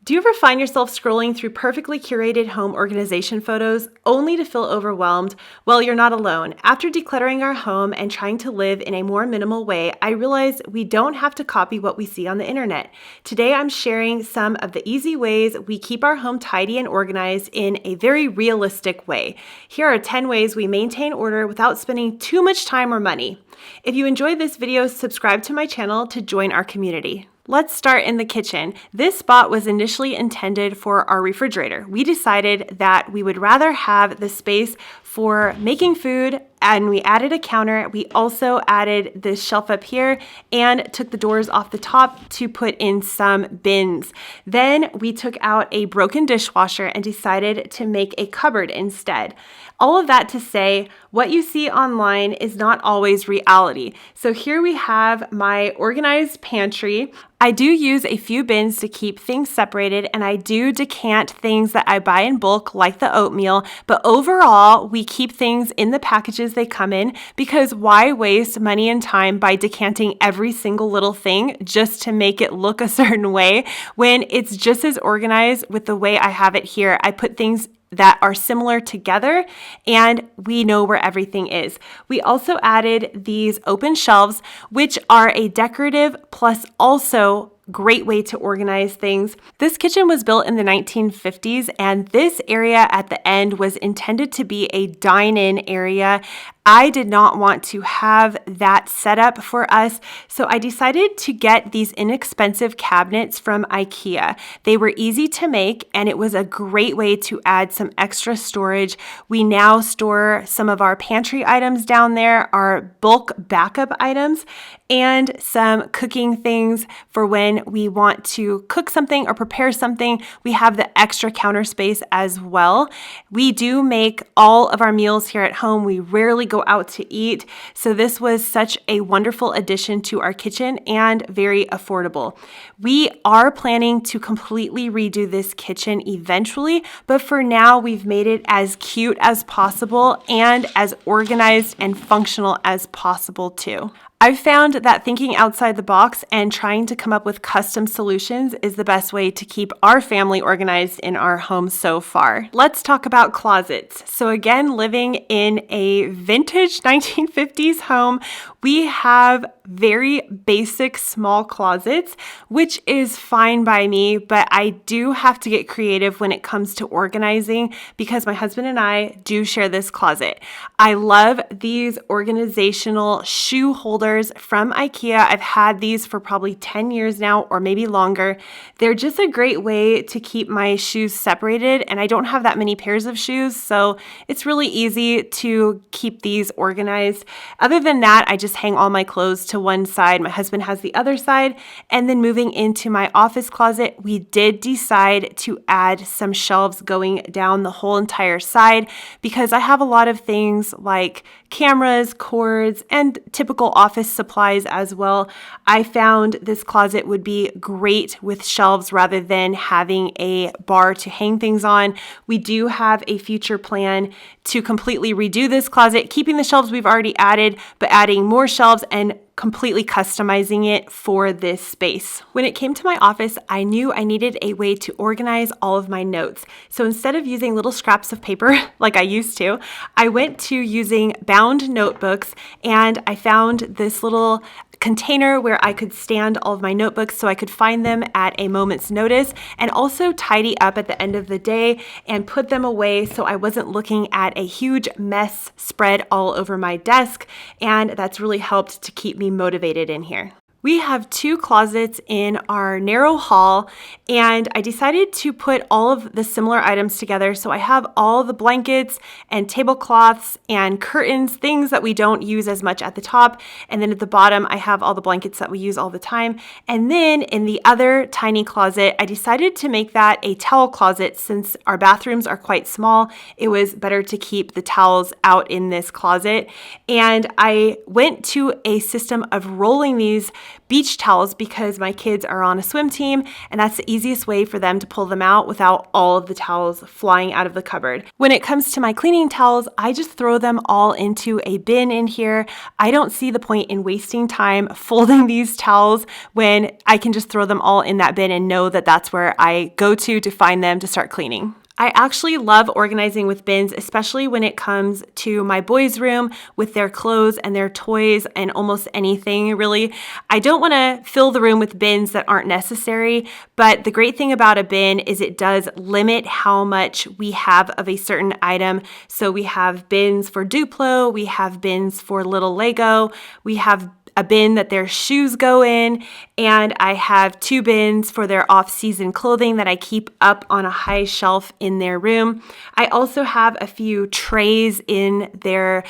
Do you ever find yourself scrolling through perfectly curated home organization photos only to feel overwhelmed? Well, you're not alone. After decluttering our home and trying to live in a more minimal way, I realized we don't have to copy what we see on the internet. Today, I'm sharing some of the easy ways we keep our home tidy and organized in a very realistic way. Here are 10 ways we maintain order without spending too much time or money. If you enjoyed this video, subscribe to my channel to join our community. Let's start in the kitchen. This spot was initially intended for our refrigerator. We decided that we would rather have the space for making food, and we added a counter. We also added this shelf up here and took the doors off the top to put in some bins. Then we took out a broken dishwasher and decided to make a cupboard instead. All of that to say, what you see online is not always reality. So here we have my organized pantry. I do use a few bins to keep things separated, and I do decant things that I buy in bulk, like the oatmeal, but overall, we keep things in the packages they come in, because why waste money and time by decanting every single little thing just to make it look a certain way when it's just as organized with the way I have it here. I put things that are similar together, and we know where everything is. We also added these open shelves, which are a decorative plus also great way to organize things. This kitchen was built in the 1950s, and this area at the end was intended to be a dine-in area. I did not want to have that set up for us, so I decided to get these inexpensive cabinets from IKEA. They were easy to make, and it was a great way to add some extra storage. We now store some of our pantry items down there, our bulk backup items, and some cooking things for when we want to cook something or prepare something. We have the extra counter space as well. We do make all of our meals here at home. We rarely go out to eat. So this was such a wonderful addition to our kitchen and very affordable. We are planning to completely redo this kitchen eventually, but for now we've made it as cute as possible and as organized and functional as possible too. I've found that thinking outside the box and trying to come up with custom solutions is the best way to keep our family organized in our home so far. Let's talk about closets. So again, living in a vintage 1950s home, we have very basic small closets, which is fine by me, but I do have to get creative when it comes to organizing because my husband and I do share this closet. I love these organizational shoe holders from IKEA. I've had these for probably 10 years now or maybe longer. They're just a great way to keep my shoes separated, and I don't have that many pairs of shoes, so it's really easy to keep these organized. Other than that, I just hang all my clothes to one side. My husband has the other side. And then moving into my office closet, we did decide to add some shelves going down the whole entire side because I have a lot of things like cameras, cords, and typical office supplies as well. I found this closet would be great with shelves rather than having a bar to hang things on. We do have a future plan to completely redo this closet, keeping the shelves we've already added, but adding more shelves and completely customizing it for this space. When it came to my office, I knew I needed a way to organize all of my notes. So instead of using little scraps of paper like I used to, I went to using bound notebooks, and I found this little container where I could stand all of my notebooks so I could find them at a moment's notice and also tidy up at the end of the day and put them away so I wasn't looking at a huge mess spread all over my desk, and that's really helped to keep me motivated in here. We have 2 closets in our narrow hall, and I decided to put all of the similar items together. So I have all the blankets and tablecloths and curtains, things that we don't use as much at the top. And then at the bottom, I have all the blankets that we use all the time. And then in the other tiny closet, I decided to make that a towel closet since our bathrooms are quite small. It was better to keep the towels out in this closet. And I went to a system of rolling these beach towels because my kids are on a swim team, and that's the easiest way for them to pull them out without all of the towels flying out of the cupboard. When it comes to my cleaning towels, I just throw them all into a bin in here. I don't see the point in wasting time folding these towels when I can just throw them all in that bin and know that that's where I go to find them to start cleaning. I actually love organizing with bins, especially when it comes to my boys' room with their clothes and their toys and almost anything really. I don't want to fill the room with bins that aren't necessary, but the great thing about a bin is it does limit how much we have of a certain item. So we have bins for Duplo, we have bins for little Lego, we have a bin that their shoes go in, and I have 2 bins for their off-season clothing that I keep up on a high shelf in their room. I also have a few trays in their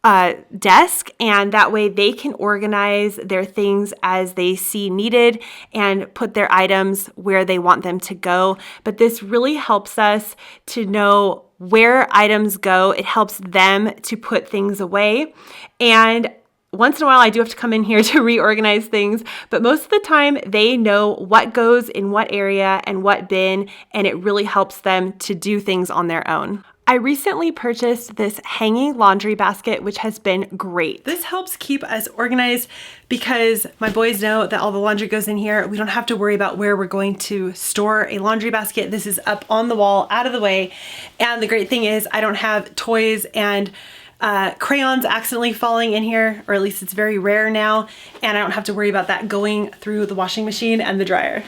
desk, and that way they can organize their things as they see needed and put their items where they want them to go. But this really helps us to know where items go. It helps them to put things away, and once in a while, I do have to come in here to reorganize things, but most of the time they know what goes in what area and what bin, and it really helps them to do things on their own. I recently purchased this hanging laundry basket, which has been great. This helps keep us organized because my boys know that all the laundry goes in here. We don't have to worry about where we're going to store a laundry basket. This is up on the wall, out of the way. And the great thing is I don't have toys and crayons accidentally falling in here, or at least it's very rare now, and I don't have to worry about that going through the washing machine and the dryer.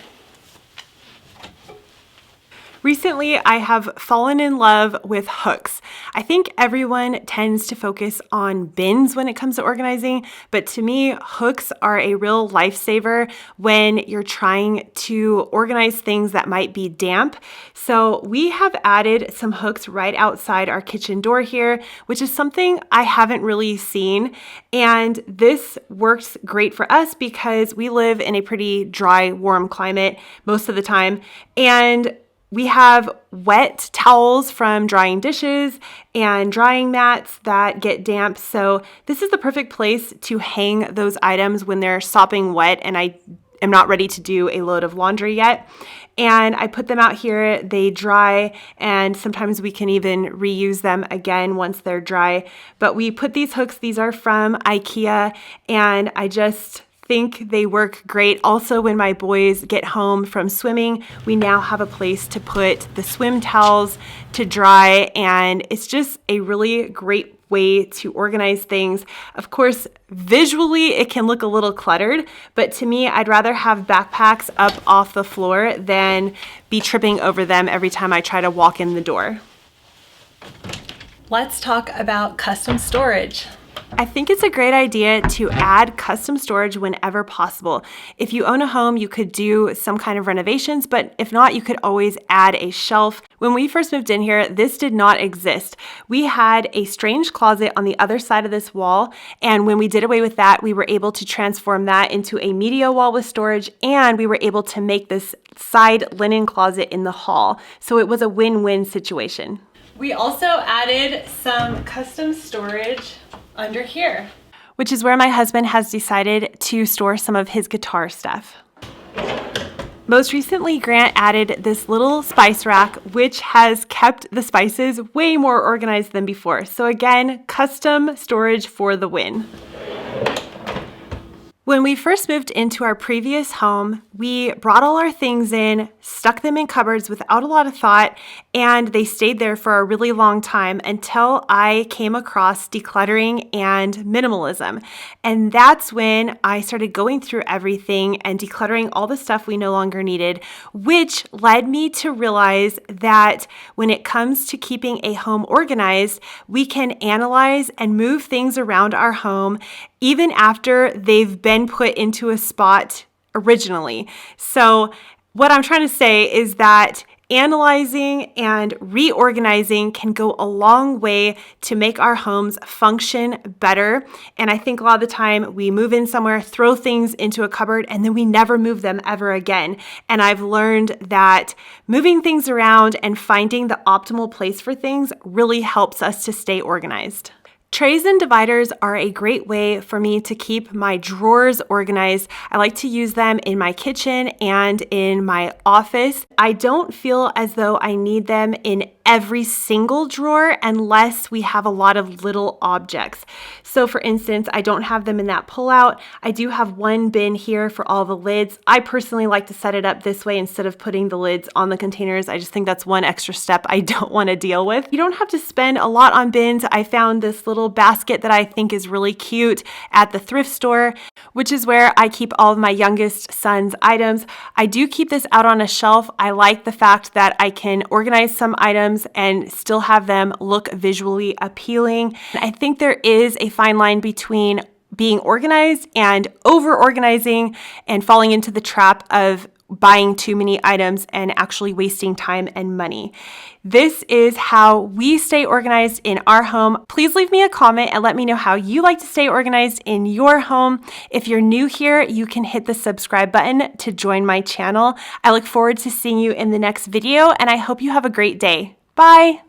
Recently, I have fallen in love with hooks. I think everyone tends to focus on bins when it comes to organizing, but to me, hooks are a real lifesaver when you're trying to organize things that might be damp. So we have added some hooks right outside our kitchen door here, which is something I haven't really seen. And this works great for us because we live in a pretty dry, warm climate most of the time. And we have wet towels from drying dishes and drying mats that get damp. So this is the perfect place to hang those items when they're sopping wet and I am not ready to do a load of laundry yet. And I put them out here, they dry, and sometimes we can even reuse them again once they're dry. But we put these hooks, these are from IKEA, and I just think they work great. Also, when my boys get home from swimming, we now have a place to put the swim towels to dry, and it's just a really great way to organize things. Of course, visually it can look a little cluttered, but to me, I'd rather have backpacks up off the floor than be tripping over them every time I try to walk in the door. Let's talk about custom storage. I think it's a great idea to add custom storage whenever possible. If you own a home, you could do some kind of renovations, but if not, you could always add a shelf. When we first moved in here, this did not exist. We had a strange closet on the other side of this wall, and when we did away with that, we were able to transform that into a media wall with storage, and we were able to make this side linen closet in the hall. So it was a win-win situation. We also added some custom storage under here, which is where my husband has decided to store some of his guitar stuff. Most recently, Grant added this little spice rack, which has kept the spices way more organized than before. So again, custom storage for the win. When we first moved into our previous home, we brought all our things in, stuck them in cupboards without a lot of thought, and they stayed there for a really long time until I came across decluttering and minimalism. And that's when I started going through everything and decluttering all the stuff we no longer needed, which led me to realize that when it comes to keeping a home organized, we can analyze and move things around our home even after they've been put into a spot originally. So what I'm trying to say is that analyzing and reorganizing can go a long way to make our homes function better. And I think a lot of the time we move in somewhere, throw things into a cupboard, and then we never move them ever again. And I've learned that moving things around and finding the optimal place for things really helps us to stay organized. Trays and dividers are a great way for me to keep my drawers organized. I like to use them in my kitchen and in my office. I don't feel as though I need them in every single drawer unless we have a lot of little objects. So for instance, I don't have them in that pullout. I do have one bin here for all the lids. I personally like to set it up this way instead of putting the lids on the containers. I just think that's one extra step I don't want to deal with. You don't have to spend a lot on bins. I found this little basket that I think is really cute at the thrift store, which is where I keep all of my youngest son's items. I do keep this out on a shelf. I like the fact that I can organize some items and still have them look visually appealing. I think there is a fine line between being organized and over-organizing and falling into the trap of buying too many items and actually wasting time and money. This is how we stay organized in our home. Please leave me a comment and let me know how you like to stay organized in your home. If you're new here, you can hit the subscribe button to join my channel. I look forward to seeing you in the next video, and I hope you have a great day. Bye!